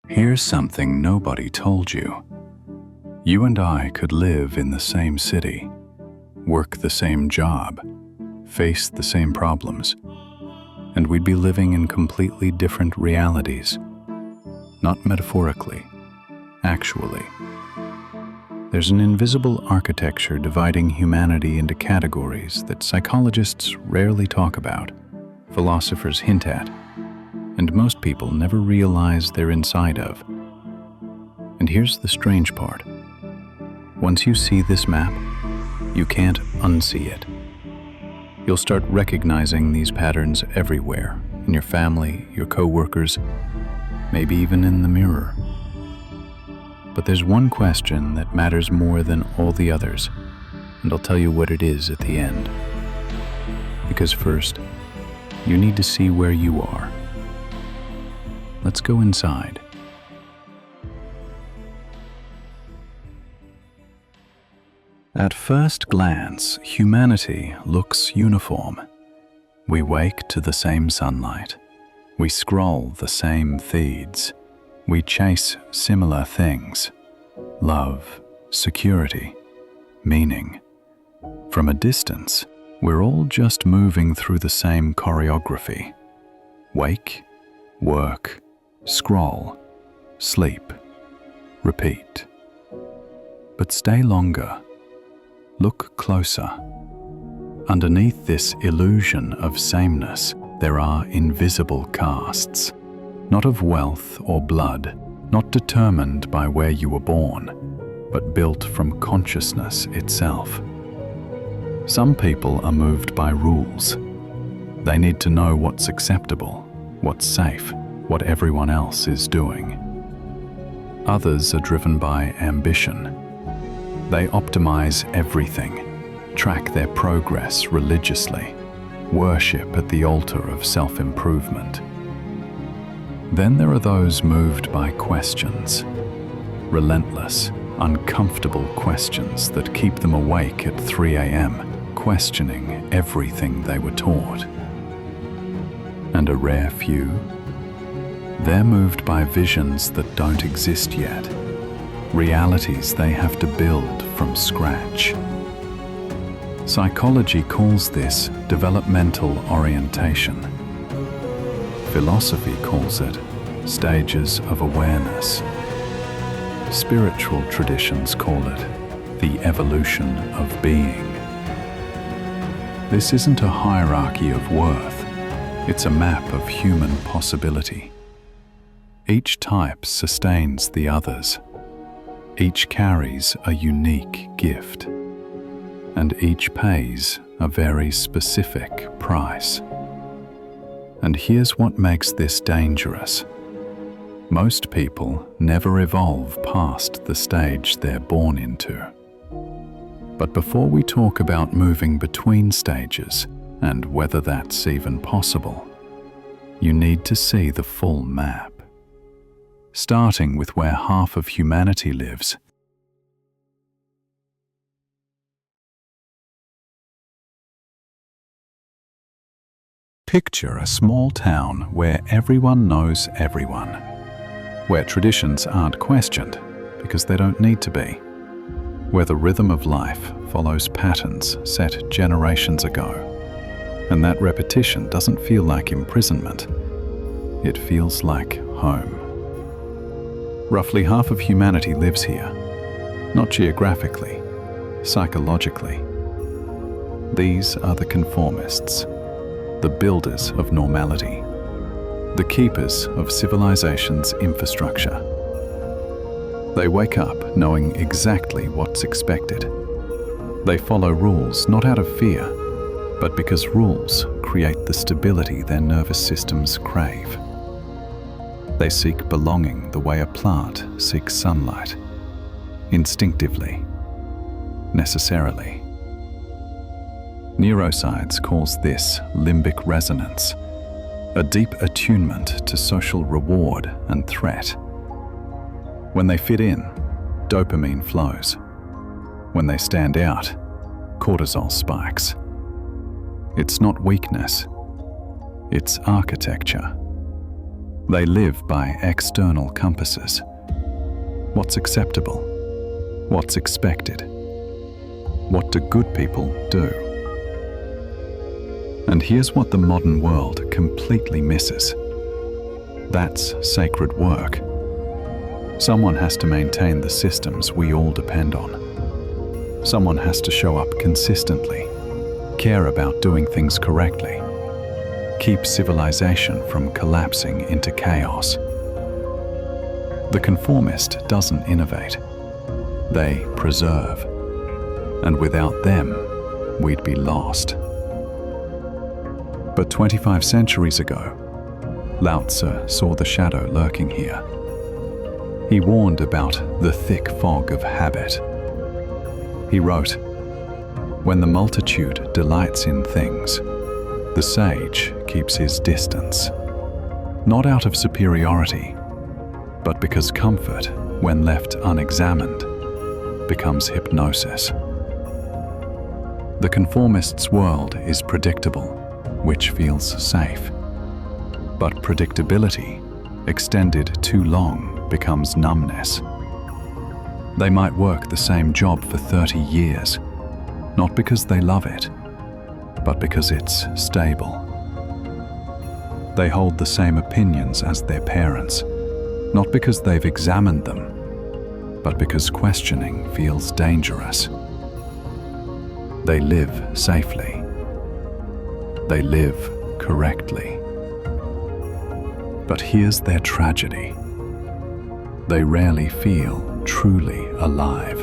Here's something nobody told you. You and I could live in the same city, work the same job, face the same problems, and we'd be living in completely different realities. Not metaphorically, actually. There's an invisible architecture dividing humanity into categories that psychologists rarely talk about, philosophers hint at, and most people never realize they're inside of. And here's the strange part. Once you see this map, you can't unsee it. You'll start recognizing these patterns everywhere, in your family, your co-workers, maybe even in the mirror. But there's one question that matters more than all the others, and I'll tell you what it is at the end. Because first, you need to see where you are. Let's go inside. At first glance, humanity looks uniform. We wake to the same sunlight. We scroll the same feeds. We chase similar things: love, security, meaning. From a distance, we're all just moving through the same choreography. Wake, work, scroll, sleep, repeat. But stay longer. Look closer. Underneath this illusion of sameness, there are invisible castes, not of wealth or blood, not determined by where you were born, but built from consciousness itself. Some people are moved by rules. They need to know what's acceptable, what's safe, what everyone else is doing. Others are driven by ambition. They optimize everything, track their progress religiously, worship at the altar of self-improvement. Then there are those moved by questions, relentless, uncomfortable questions that keep them awake at 3 a.m., questioning everything they were taught. And a rare few, they're moved by visions that don't exist yet, realities they have to build from scratch. Psychology calls this developmental orientation. Philosophy calls it stages of awareness. Spiritual traditions call it the evolution of being. This isn't a hierarchy of worth, it's a map of human possibility. Each type sustains the others. Each carries a unique gift, and each pays a very specific price. And here's what makes this dangerous. Most people never evolve past the stage they're born into. But before we talk about moving between stages and whether that's even possible, you need to see the full map. Starting with where half of humanity lives. Picture a small town where everyone knows everyone, where traditions aren't questioned because they don't need to be, where the rhythm of life follows patterns set generations ago, and that repetition doesn't feel like imprisonment, it feels like home. Roughly half of humanity lives here, not geographically, psychologically. These are the Conformists, the builders of normality, the keepers of civilization's infrastructure. They wake up knowing exactly what's expected. They follow rules not out of fear, but because rules create the stability their nervous systems crave. They seek belonging the way a plant seeks sunlight, instinctively, necessarily. Neuroscience calls this limbic resonance, a deep attunement to social reward and threat. When they fit in, dopamine flows. When they stand out, cortisol spikes. It's not weakness, it's architecture. They live by external compasses. What's acceptable? What's expected? What do good people do? And here's what the modern world completely misses. That's sacred work. Someone has to maintain the systems we all depend on. Someone has to show up consistently, care about doing things correctly, keep civilization from collapsing into chaos. The conformist doesn't innovate. They preserve. And without them, we'd be lost. But 25 centuries ago, Lao Tzu saw the shadow lurking here. He warned about the thick fog of habit. He wrote, "When the multitude delights in things, the sage keeps his distance, not out of superiority, but because comfort, when left unexamined, becomes hypnosis." The conformist's world is predictable, which feels safe. But predictability, extended too long, becomes numbness. They might work the same job for 30 years, not because they love it, but because it's stable. They hold the same opinions as their parents, not because they've examined them, but because questioning feels dangerous. They live safely. They live correctly. But here's their tragedy. They rarely feel truly alive.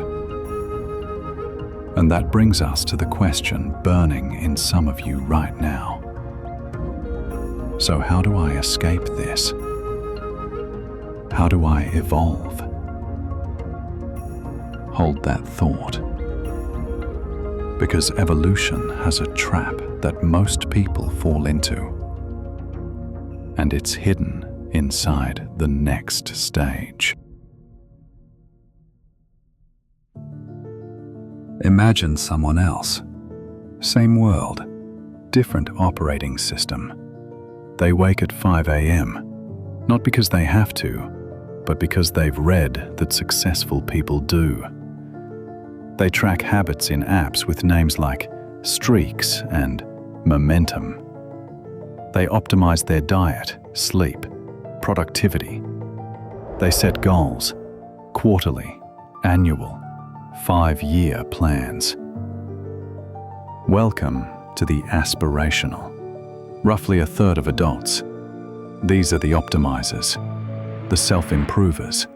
And that brings us to the question burning in some of you right now. So how do I escape this? How do I evolve? Hold that thought. Because evolution has a trap that most people fall into. And it's hidden inside the next stage. Imagine someone else. Same world, different operating system. They wake at 5 a.m., not because they have to, but because they've read that successful people do. They track habits in apps with names like Streaks and Momentum. They optimize their diet, sleep, productivity. They set goals, quarterly, annual, 5-year plans. Welcome to the aspirational. Roughly a third of adults. These are the optimizers, the self-improvers,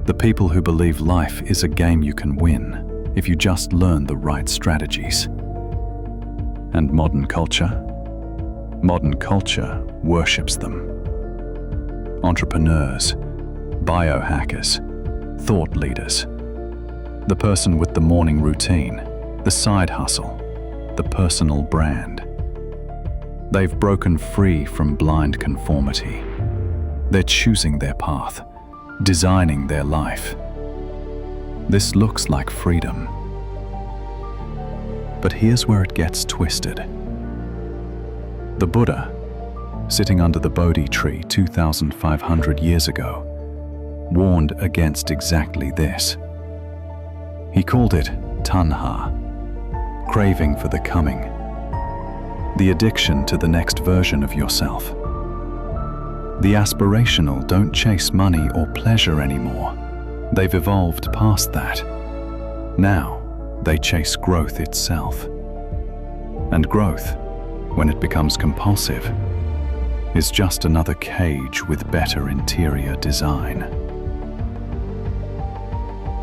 the people who believe life is a game you can win if you just learn the right strategies. And modern culture? Modern culture worships them. Entrepreneurs, biohackers, thought leaders, the person with the morning routine, the side hustle, the personal brand. They've broken free from blind conformity. They're choosing their path, designing their life. This looks like freedom. But here's where it gets twisted. The Buddha, sitting under the Bodhi tree 2,500 years ago, warned against exactly this. He called it tanha, craving for the coming, the addiction to the next version of yourself. The aspirational don't chase money or pleasure anymore. They've evolved past that. Now, they chase growth itself. And growth, when it becomes compulsive, is just another cage with better interior design.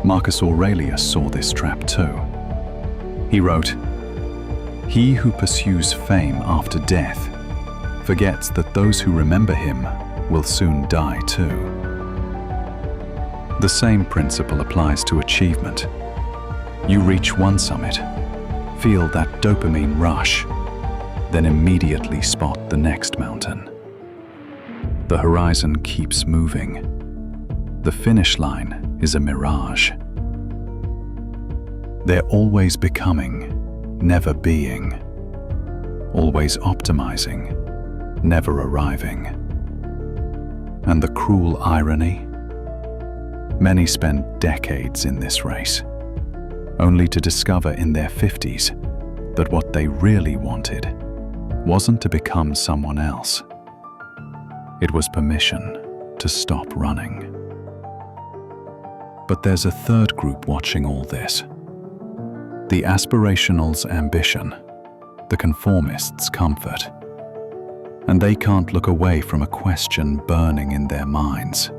Marcus Aurelius saw this trap too. He wrote, "He who pursues fame after death forgets that those who remember him will soon die too." The same principle applies to achievement. You reach one summit, feel that dopamine rush, then immediately spot the next mountain. The horizon keeps moving. The finish line is a mirage. They're always becoming, never being. Always optimizing, never arriving. And the cruel irony? Many spend decades in this race, only to discover in their 50s that what they really wanted wasn't to become someone else. It was permission to stop running. But there's a third group watching all this. The aspirational's ambition, the conformists' comfort. And they can't look away from a question burning in their minds.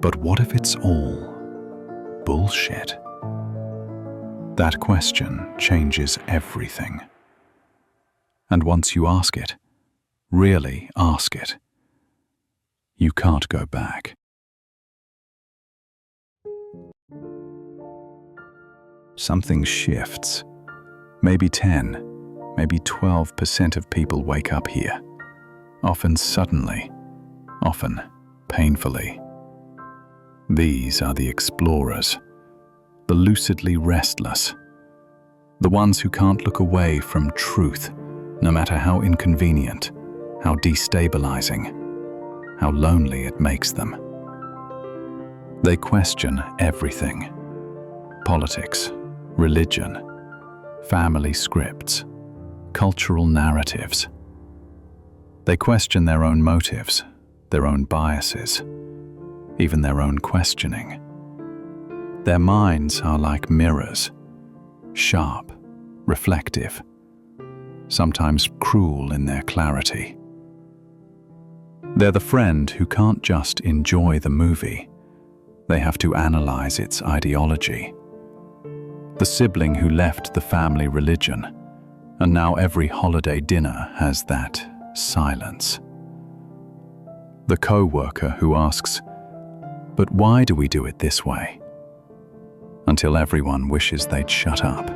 But what if it's all bullshit? That question changes everything. And once you ask it, really ask it, you can't go back. Something shifts. Maybe 10, maybe 12% of people wake up here. Often suddenly, often painfully. These are the explorers, the lucidly restless, the ones who can't look away from truth, no matter how inconvenient, how destabilizing, how lonely it makes them. They question everything: politics, religion, family scripts, cultural narratives. They question their own motives, their own biases, even their own questioning. Their minds are like mirrors, sharp, reflective, sometimes cruel in their clarity. They're the friend who can't just enjoy the movie, they have to analyze its ideology. The sibling who left the family religion, and now every holiday dinner has that silence. The co-worker who asks, "But why do we do it this way?" Until everyone wishes they'd shut up.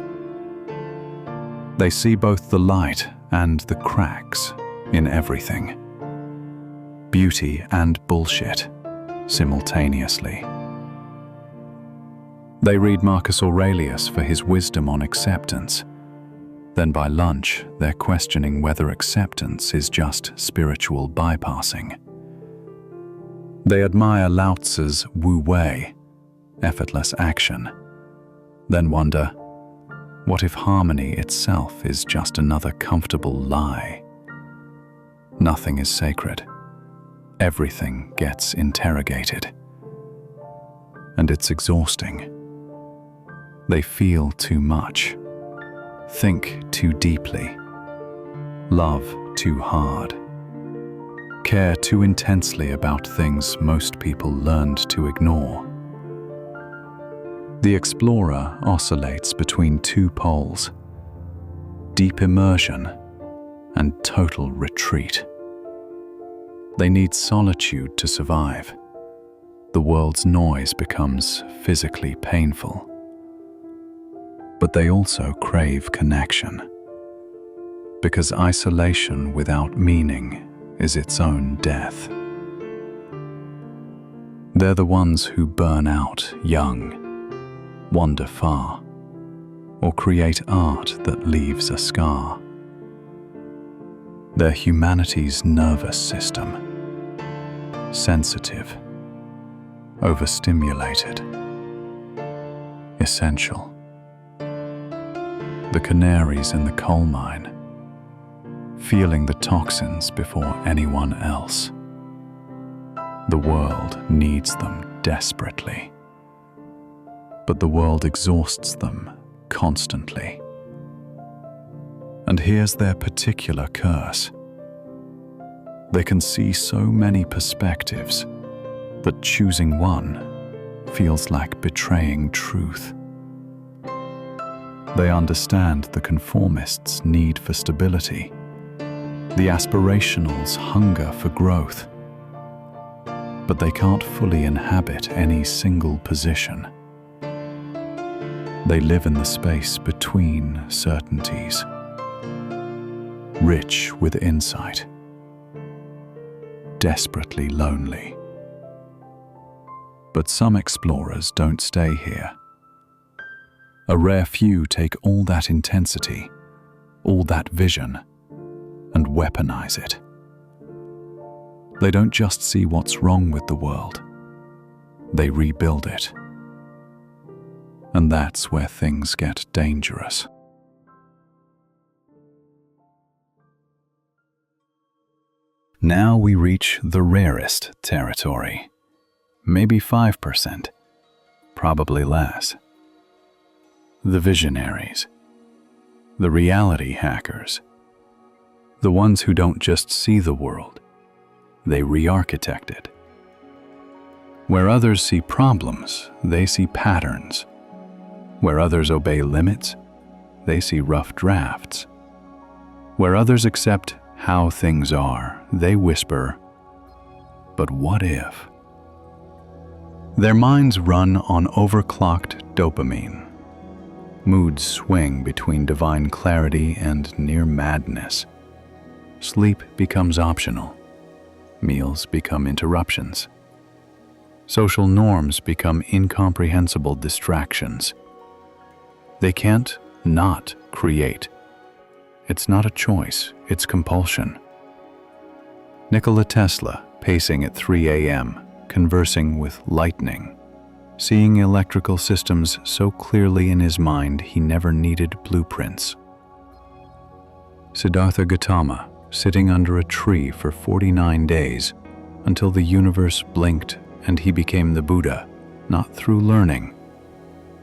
They see both the light and the cracks in everything. Beauty and bullshit simultaneously. They read Marcus Aurelius for his wisdom on acceptance. Then by lunch, they're questioning whether acceptance is just spiritual bypassing. They admire Lao Tzu's Wu Wei, effortless action. Then wonder, what if harmony itself is just another comfortable lie? Nothing is sacred. Everything gets interrogated. And it's exhausting. They feel too much, think too deeply, love too hard, care too intensely about things most people learned to ignore. The explorer oscillates between two poles, deep immersion and total retreat. They need solitude to survive. The world's noise becomes physically painful. But they also crave connection, because isolation without meaning is its own death. They're the ones who burn out young, wander far, or create art that leaves a scar. They're humanity's nervous system, sensitive, overstimulated, essential. The canaries in the coal mine, feeling the toxins before anyone else. The world needs them desperately, but the world exhausts them constantly. And here's their particular curse. They can see so many perspectives that choosing one feels like betraying truth. They understand the conformists' need for stability, the aspirationals' hunger for growth, but they can't fully inhabit any single position. They live in the space between certainties, rich with insight, desperately lonely. But some explorers don't stay here. A rare few take all that intensity, all that vision, and weaponize it. They don't just see what's wrong with the world. They rebuild it. And that's where things get dangerous. Now we reach the rarest territory. Maybe 5%, probably less. The visionaries. The reality hackers. The ones who don't just see the world, they re-architect it. Where others see problems, they see patterns. Where others obey limits, they see rough drafts. Where others accept how things are, they whisper, "But what if?" Their minds run on overclocked dopamine. Moods swing between divine clarity and near madness. Sleep becomes optional. Meals become interruptions. Social norms become incomprehensible distractions. They can't not create. It's not a choice, it's compulsion. Nikola Tesla, pacing at 3 a.m., conversing with lightning, seeing electrical systems so clearly in his mind he never needed blueprints. Siddhartha Gautama, sitting under a tree for 49 days until the universe blinked and he became the Buddha, not through learning,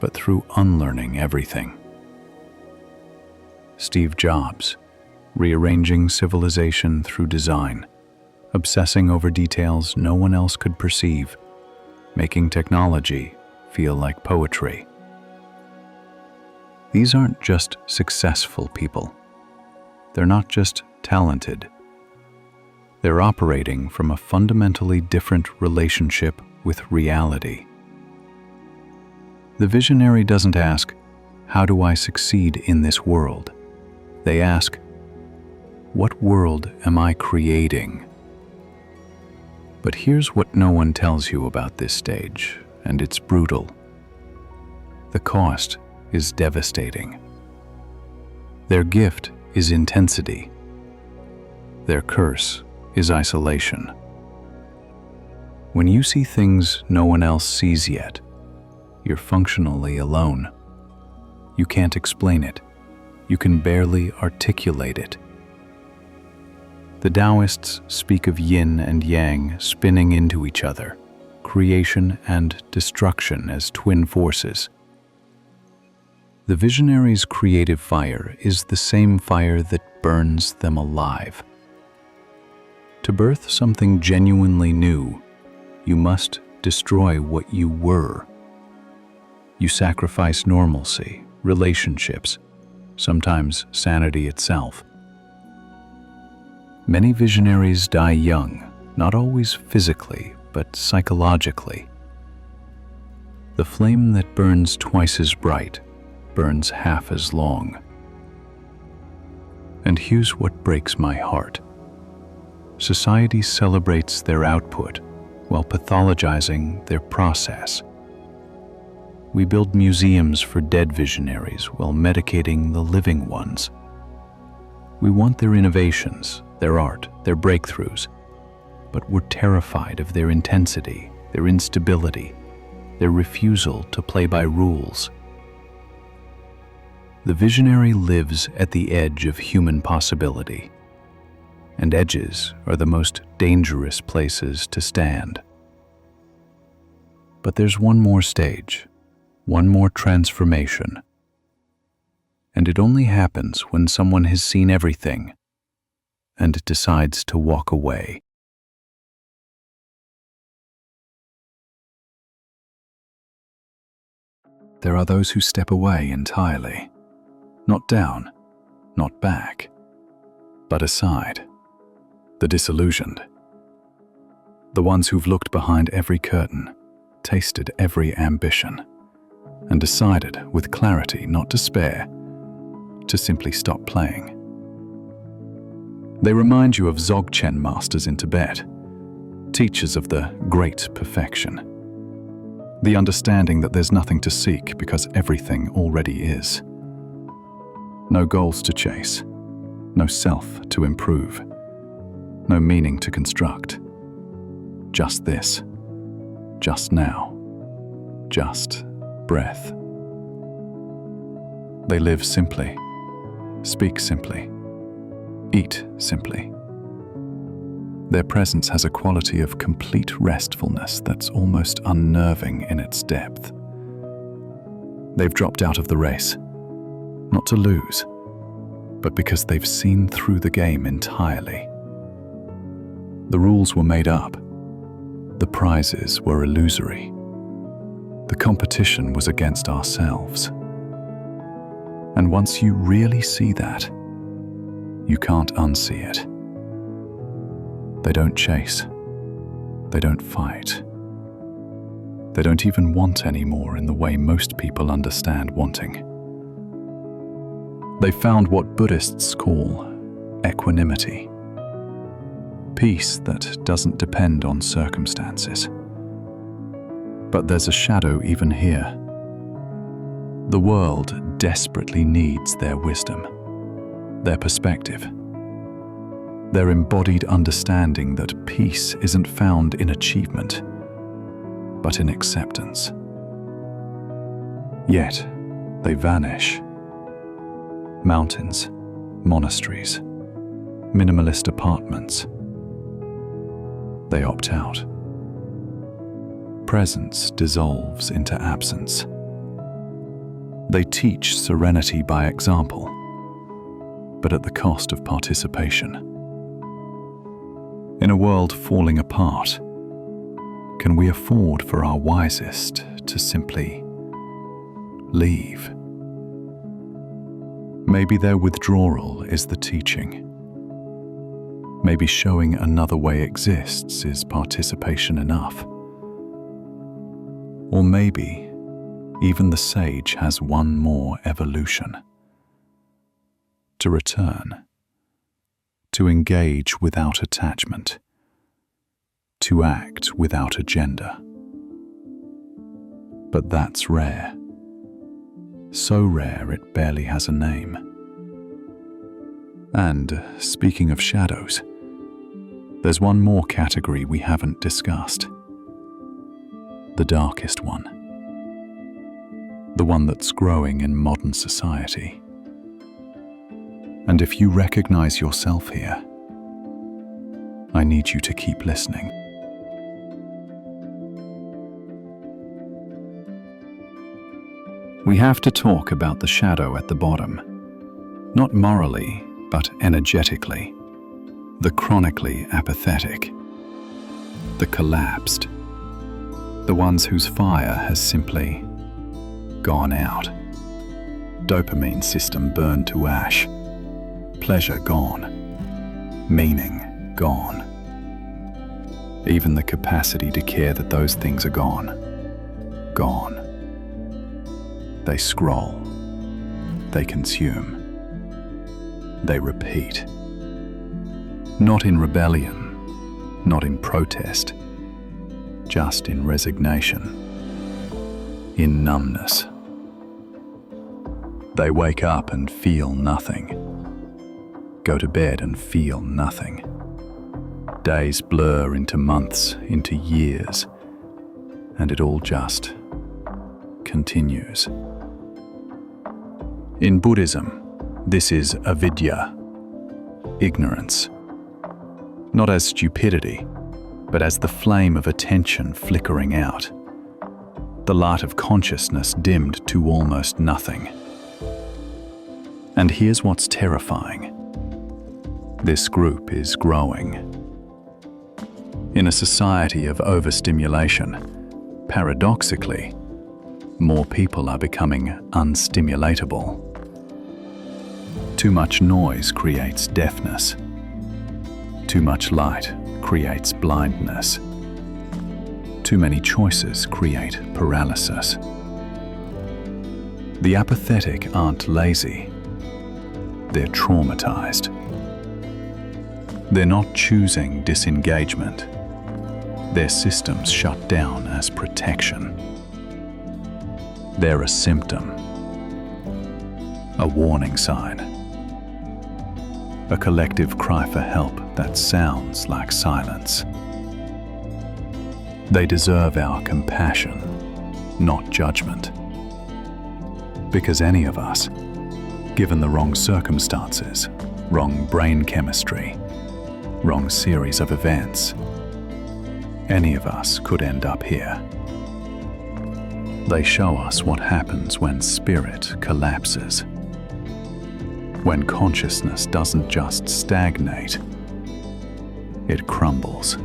but through unlearning everything. Steve Jobs, rearranging civilization through design, obsessing over details no one else could perceive, making technology feel like poetry. These aren't just successful people. They're not just talented. They're operating from a fundamentally different relationship with reality. The visionary doesn't ask, "How do I succeed in this world?" They ask, "What world am I creating?" But here's what no one tells you about this stage, and it's brutal. The cost is devastating. Their gift is intensity. Their curse is isolation. When you see things no one else sees yet, you're functionally alone. You can't explain it. You can barely articulate it. The Taoists speak of yin and yang spinning into each other, creation and destruction as twin forces. The visionaries' creative fire is the same fire that burns them alive. To birth something genuinely new, you must destroy what you were. You sacrifice normalcy, relationships, sometimes sanity itself. Many visionaries die young, not always physically, but psychologically. The flame that burns twice as bright burns half as long. And here's what breaks my heart. Society celebrates their output while pathologizing their process. We build museums for dead visionaries while medicating the living ones. We want their innovations, their art, their breakthroughs, but we're terrified of their intensity, their instability, their refusal to play by rules. The visionary lives at the edge of human possibility, and edges are the most dangerous places to stand. But there's one more stage, one more transformation, and it only happens when someone has seen everything and decides to walk away. There are those who step away entirely, not down, not back, but aside. The disillusioned. The ones who've looked behind every curtain, tasted every ambition, and decided with clarity, not despair, to simply stop playing. They remind you of Dzogchen masters in Tibet, teachers of the great perfection. The understanding that there's nothing to seek because everything already is. No goals to chase, no self to improve, no meaning to construct, Just this. Just now. Just breath. They live simply, speak simply, eat simply. Their presence has a quality of complete restfulness that's almost unnerving in its depth. They've dropped out of the race, not to lose, but because they've seen through the game entirely. The rules were made up. The prizes were illusory. The competition was against ourselves. And once you really see that, you can't unsee it. They don't chase. They don't fight. They don't even want anymore in the way most people understand wanting. They found what Buddhists call equanimity. Peace that doesn't depend on circumstances. But there's a shadow even here. The world desperately needs their wisdom, their perspective, their embodied understanding that peace isn't found in achievement, but in acceptance. Yet, they vanish. Mountains, monasteries, minimalist apartments. They opt out. Presence dissolves into absence. They teach serenity by example, but at the cost of participation. In a world falling apart, can we afford for our wisest to simply leave? Maybe their withdrawal is the teaching. Maybe showing another way exists is participation enough. Or maybe even the sage has one more evolution. To return. To engage without attachment. To act without agenda. But that's rare. So rare it barely has a name. And speaking of shadows, there's one more category we haven't discussed. The darkest one. The one that's growing in modern society. And if you recognize yourself here, I need you to keep listening. We have to talk about the shadow at the bottom, not morally, but energetically. The chronically apathetic, the collapsed, the ones whose fire has simply gone out. Dopamine system burned to ash, pleasure gone, meaning gone. Even the capacity to care that those things are gone. Gone. They scroll, they consume, they repeat. Not in rebellion, not in protest, just in resignation, in numbness. They wake up and feel nothing, go to bed and feel nothing. Days blur into months, into years, and it all just continues. In Buddhism, this is avidya, ignorance. Not as stupidity, but as the flame of attention flickering out. The light of consciousness dimmed to almost nothing. And here's what's terrifying. This group is growing. In a society of overstimulation, paradoxically, more people are becoming unstimulatable. Too much noise creates deafness. Too much light creates blindness. Too many choices create paralysis. The apathetic aren't lazy. They're traumatized. They're not choosing disengagement. Their systems shut down as protection. They're a symptom, a warning sign, a collective cry for help that sounds like silence. They deserve our compassion, not judgment. Because any of us, given the wrong circumstances, wrong brain chemistry, wrong series of events, any of us could end up here. They show us what happens when spirit collapses, when consciousness doesn't just stagnate, it crumbles.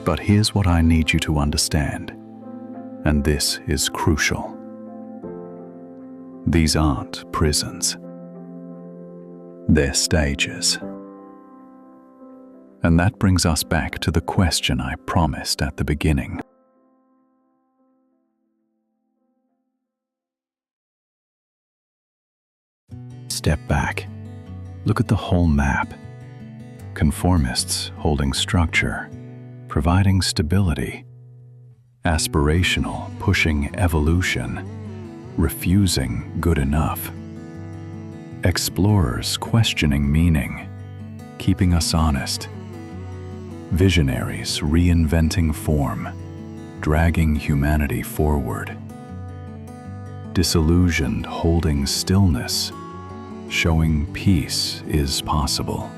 But here's what I need you to understand, and this is crucial. These aren't prisons. They're stages. And that brings us back to the question I promised at the beginning. Step back. Look at the whole map. Conformists holding structure, providing stability. Aspirational, pushing evolution, refusing good enough. Explorers questioning meaning, keeping us honest. Visionaries reinventing form, dragging humanity forward. Disillusioned holding stillness, showing peace is possible.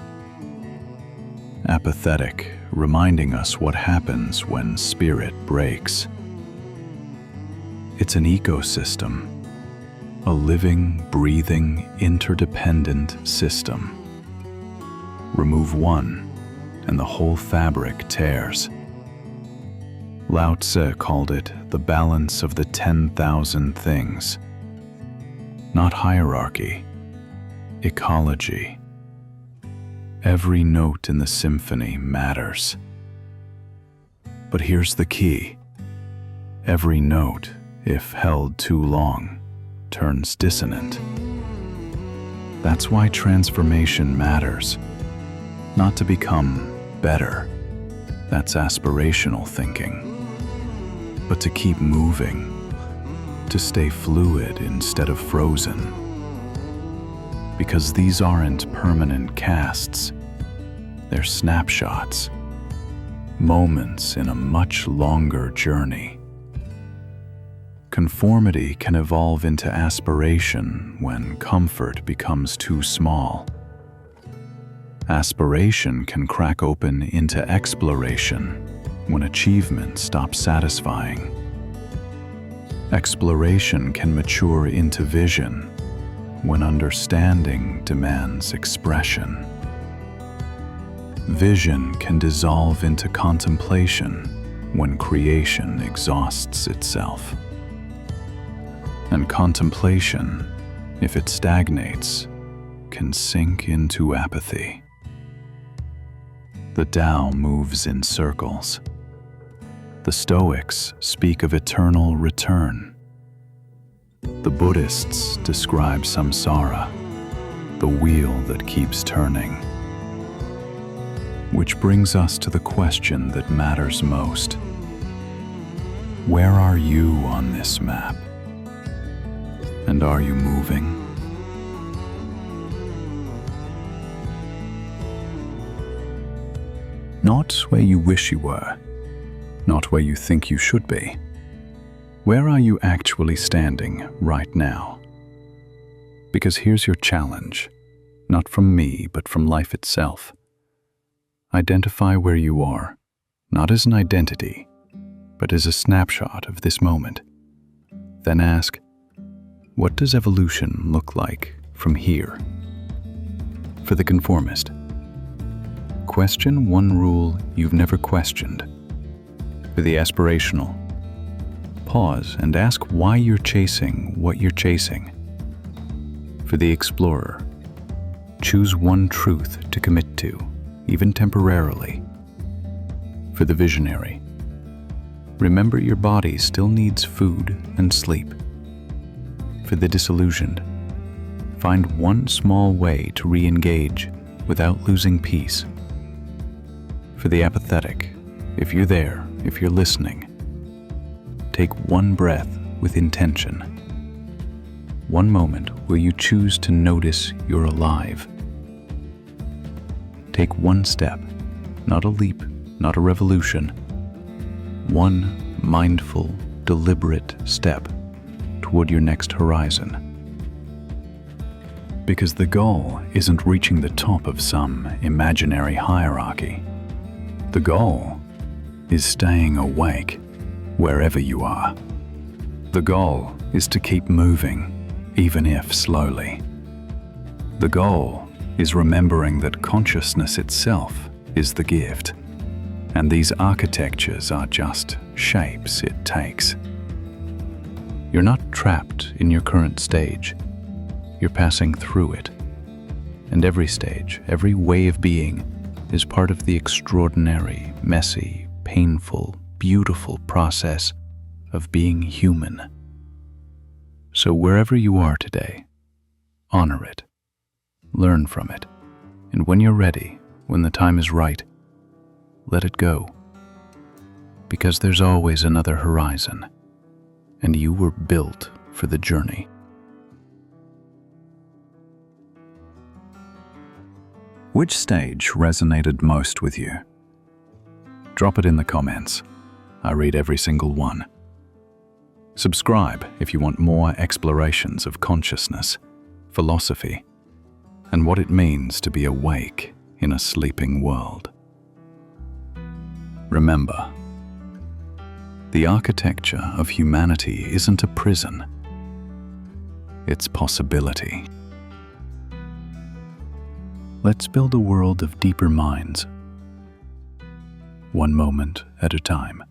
Apathetic reminding us what happens when spirit breaks. It's an ecosystem, a living, breathing, interdependent system. Remove one, and the whole fabric tears. Lao Tzu called it the balance of the 10,000 things. Not hierarchy, ecology. Every note in the symphony matters. But here's the key. Every note, if held too long, turns dissonant. That's why transformation matters. Not to become better, that's aspirational thinking, but to keep moving, to stay fluid instead of frozen. Because these aren't permanent casts, they're snapshots, moments in a much longer journey. Conformity can evolve into aspiration when comfort becomes too small. Aspiration can crack open into exploration when achievement stops satisfying. Exploration can mature into vision when understanding demands expression. Vision can dissolve into contemplation when creation exhausts itself. And contemplation, if it stagnates, can sink into apathy. The Tao moves in circles. The Stoics speak of eternal return. The Buddhists describe samsara, the wheel that keeps turning. Which brings us to the question that matters most. Where are you on this map? And are you moving? Not where you wish you were, not where you think you should be. Where are you actually standing right now? Because here's your challenge, not from me, but from life itself. Identify where you are, not as an identity, but as a snapshot of this moment. Then ask, what does evolution look like from here? For the conformist, question one rule you've never questioned. For the aspirational, pause and ask why you're chasing what you're chasing. For the explorer, choose one truth to commit to, even temporarily. For the visionary, remember your body still needs food and sleep. For the disillusioned, find one small way to re-engage without losing peace. For the apathetic, if you're there, if you're listening, take one breath with intention. One moment where you choose to notice you're alive. Take one step, not a leap, not a revolution, one mindful, deliberate step toward your next horizon. Because the goal isn't reaching the top of some imaginary hierarchy. The goal is staying awake wherever you are. The goal is to keep moving, even if slowly. The goal is remembering that consciousness itself is the gift, and these architectures are just shapes it takes. You're not trapped in your current stage. You're passing through it. And every stage, every way of being, is part of the extraordinary, messy, painful, beautiful process of being human. So wherever you are today, honor it. Learn from it. And when you're ready, when the time is right, let it go. Because there's always another horizon, and you were built for the journey. Which stage resonated most with you? Drop it in the comments. I read every single one. Subscribe if you want more explorations of consciousness, philosophy, and what it means to be awake in a sleeping world. Remember, the architecture of humanity isn't a prison. It's possibility. Let's build a world of deeper minds, one moment at a time.